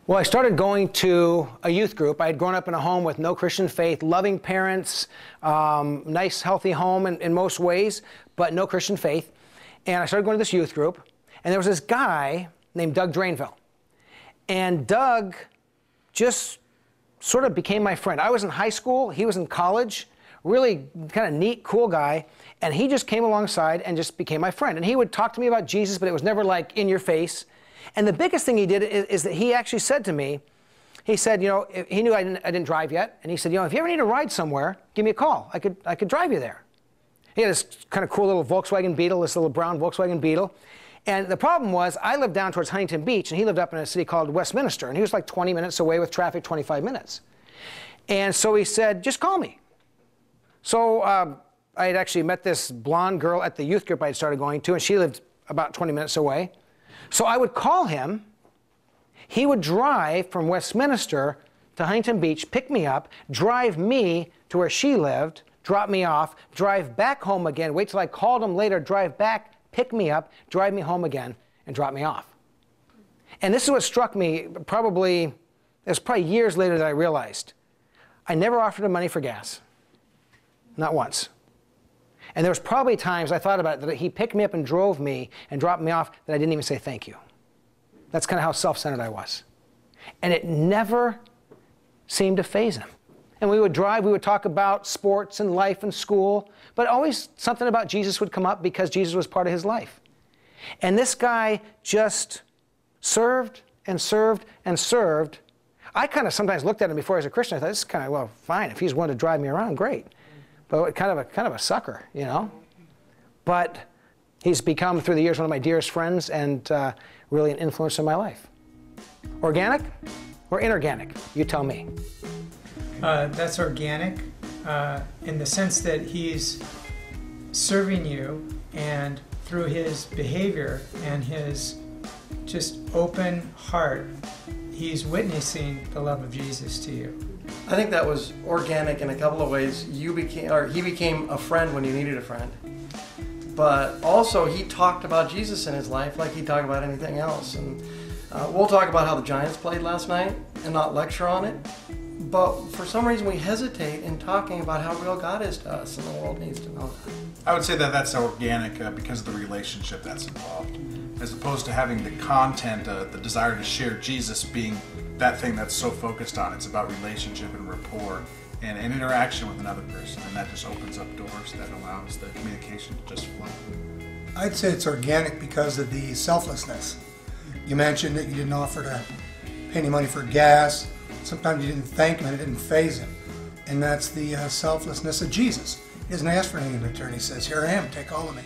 Well, I started going to a youth group. I had grown up in a home with no Christian faith, loving parents, nice, healthy home in most ways, but no Christian faith. And I started going to this youth group, and there was this guy named Doug Drainville. And Doug just sort of became my friend. I was in high school, he was in college, really kind of neat, cool guy, and he just came alongside and just became my friend. And he would talk to me about Jesus, but it was never like in your face. And the biggest thing he did is that he actually said to me, he said, you know, he knew I didn't drive yet, and he said, you know, if you ever need a ride somewhere, give me a call. I could drive you there. He had this kind of cool little Volkswagen Beetle, this little brown Volkswagen Beetle. And the problem was, I lived down towards Huntington Beach, and he lived up in a city called Westminster, and he was like 20 minutes away with traffic, 25 minutes. And so he said, just call me. So I had actually met this blonde girl at the youth group I had started going to, and she lived about 20 minutes away. So I would call him. He would drive from Westminster to Huntington Beach, pick me up, drive me to where she lived, drop me off, drive back home again, wait till I called him later, drive back, pick me up, drive me home again, and drop me off. And this is what struck me probably, it was probably years later that I realized. I never offered him money for gas. Not once. And there was probably times I thought about it that he picked me up and drove me and dropped me off that I didn't even say thank you. That's kind of how self-centered I was. And it never seemed to faze him. And we would drive, we would talk about sports and life and school, but always something about Jesus would come up because Jesus was part of his life. And this guy just served and served and served. I kind of sometimes looked at him before as a Christian. I thought, this is kind of, well, fine. If he's willing to drive me around, great. But kind of a sucker, you know. But he's become, through the years, one of my dearest friends and really an influence in my life. Organic or inorganic? You tell me. That's organic in the sense that he's serving you, and through his behavior and his just open heart, he's witnessing the love of Jesus to you. I think that was organic in a couple of ways. He became a friend when you needed a friend. But also he talked about Jesus in his life like he talked about anything else. And we'll talk about how the Giants played last night and not lecture on it. But for some reason we hesitate in talking about how real God is to us, and the world needs to know that. I would say that that's organic because of the relationship that's involved, as opposed to having the content, the desire to share Jesus being that thing that's so focused on. It's about relationship and rapport and interaction with another person, and that just opens up doors that allows the communication to just flow. I'd say it's organic because of the selflessness. You mentioned that you didn't offer to pay any money for gas. Sometimes you didn't thank him and it didn't faze him. And that's the selflessness of Jesus. He doesn't ask for anything in return. He says, here I am, take all of me.